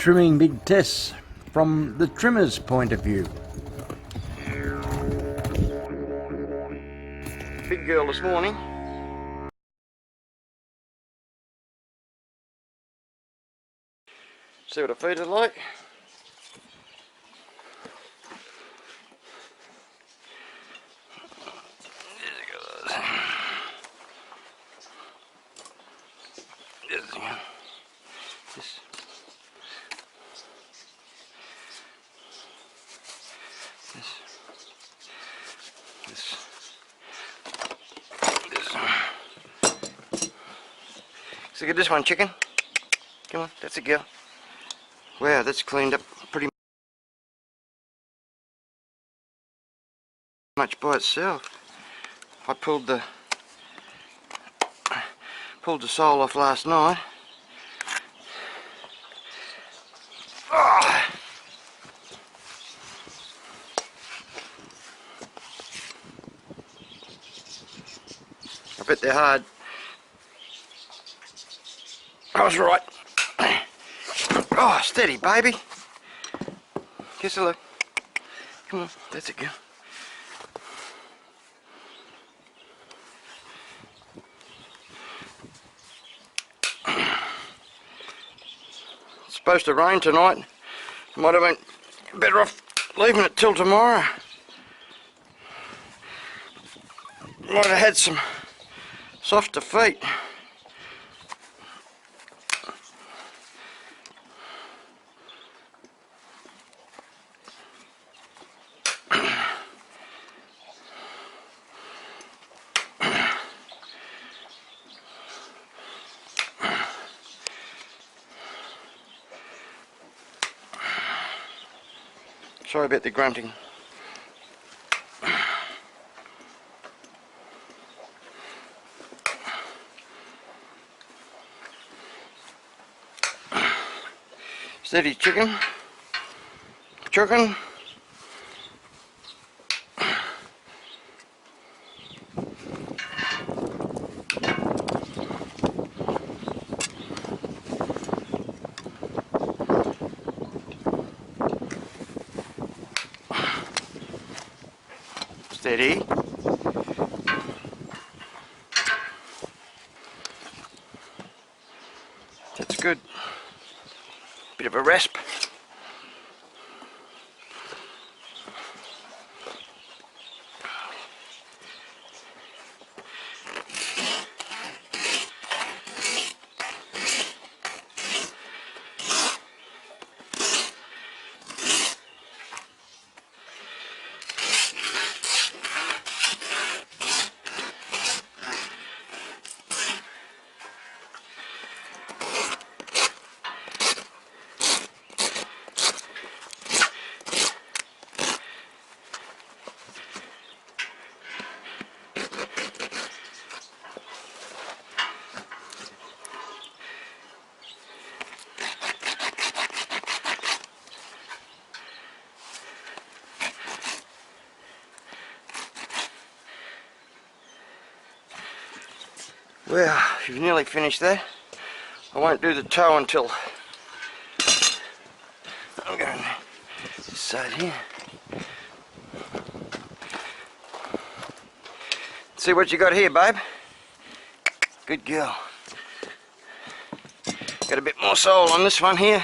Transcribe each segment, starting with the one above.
trimming Big Tess from the trimmer's point of view. Big girl this morning. See what I feed her like. So get this one, chicken. Come on, that's a girl. Wow, that's cleaned up pretty much by itself. I pulled the sole off last night. Oh. I bet they're hard. I was right. Oh, steady, baby. Kiss her look. Come on, that's a girl. It's supposed to rain tonight. Might have been better off leaving it till tomorrow. Might have had some softer feet. Sorry about the grunting. Steady, chicken. Chicken. Steady. That's good. Bit of a rasp. Well, you've nearly finished that. I won't do the toe until I'm going this side here. See what you got here, babe. Good girl. Got a bit more sole on this one here.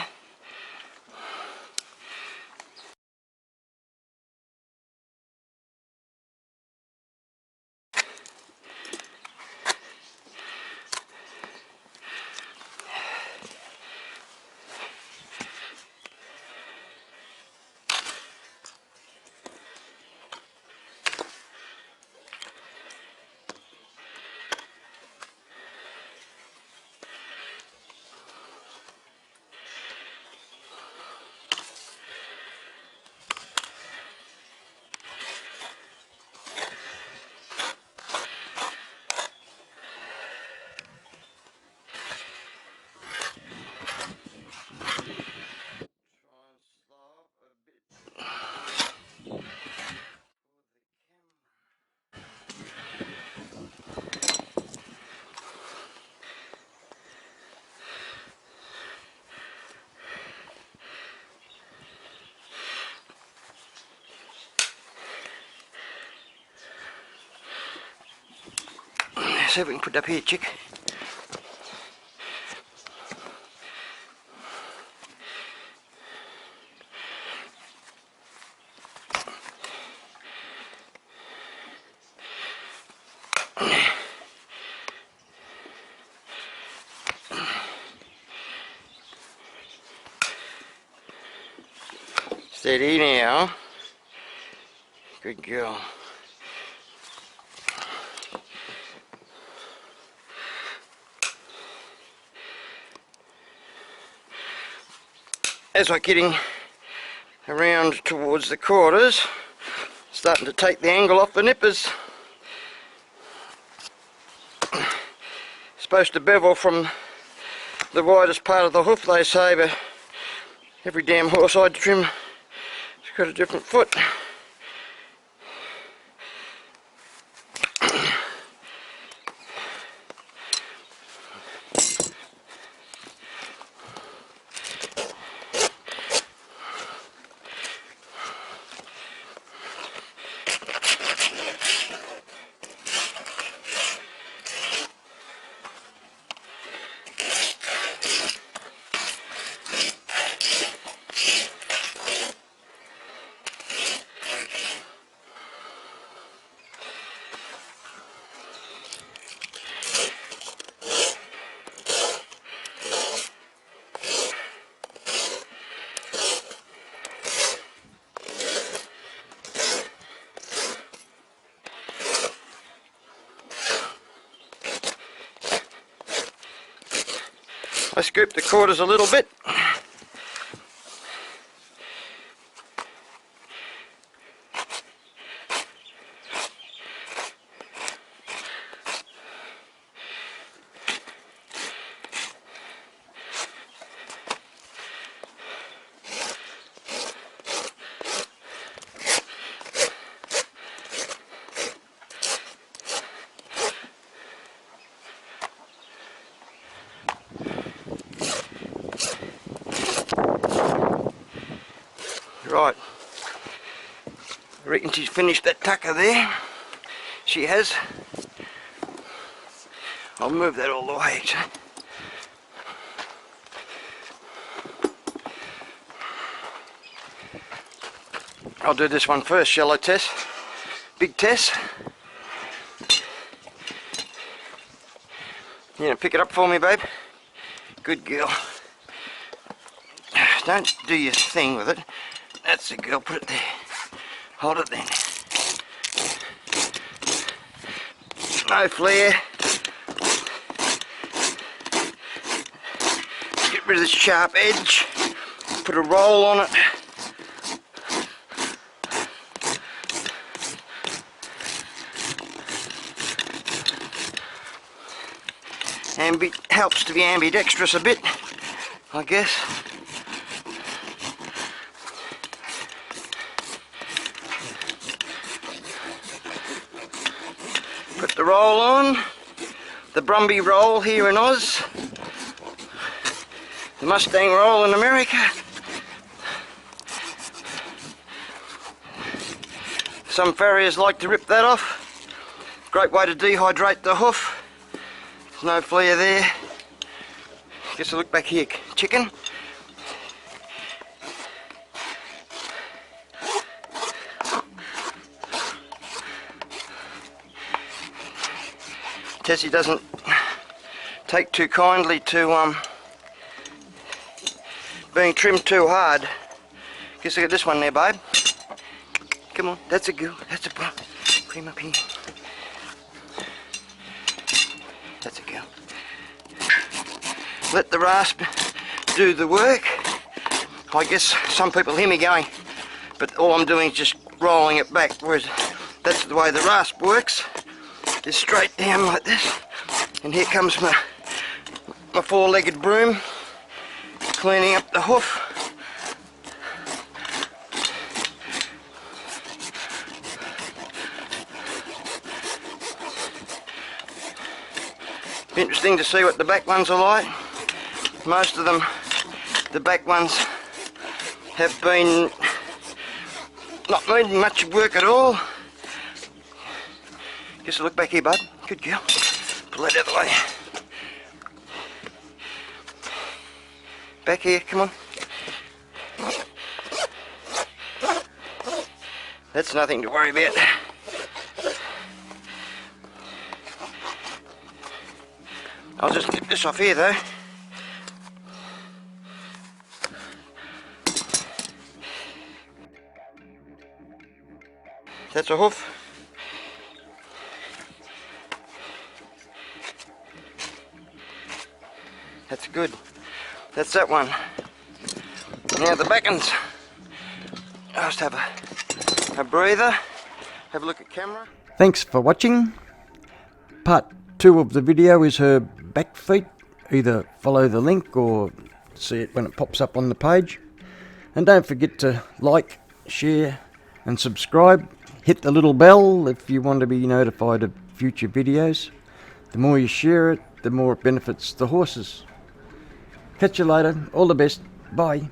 see if we can put it up here, chick. Steady now. Good girl. As I'm getting around towards the quarters, starting to take the angle off the nippers. Supposed to bevel from the widest part of the hoof, they say, but every damn horse I trim has got a different foot. I scoop the quarters a little bit. Right, I reckon she's finished that tucker there. She has. I'll move that all the way actually. I'll do this one first, shall I, Tess? Big Tess. You gonna pick it up for me, babe? Good girl. Don't do your thing with it. That's the girl, put it there. Hold it then. No flare. Get rid of this sharp edge. Put a roll on it. Helps to be ambidextrous a bit, I guess. Put the roll on, the Brumby roll here in Oz, the Mustang roll in America. Some farriers like to rip that off. Great way to dehydrate the hoof. There's no flare there. Guess I'll look back here, chicken. Tessy doesn't take too kindly to being trimmed too hard. Guess I got this one there, babe. Come on, that's a girl, that's a bro. Bring him up here. That's a girl. Let the rasp do the work. I guess some people hear me going, but all I'm doing is just rolling it back, whereas that's the way the rasp works. Is straight down like this. And here comes my four-legged broom, cleaning up the hoof. Interesting to see what the back ones are like. Most of them, the back ones, have been not needing much work at all. Just look back here, bud. Good girl. Pull that out of the way. Back here, come on. That's nothing to worry about. I'll just clip this off here though. That's a hoof. That's good. That's that one. Now the back ones. I'll just have a breather. Have a look at camera. Thanks for watching. Part 2 of the video is her back feet. Either follow the link or see it when it pops up on the page. And don't forget to like, share and subscribe. Hit the little bell if you want to be notified of future videos. The more you share it, the more it benefits the horses. Catch you later. All the best. Bye.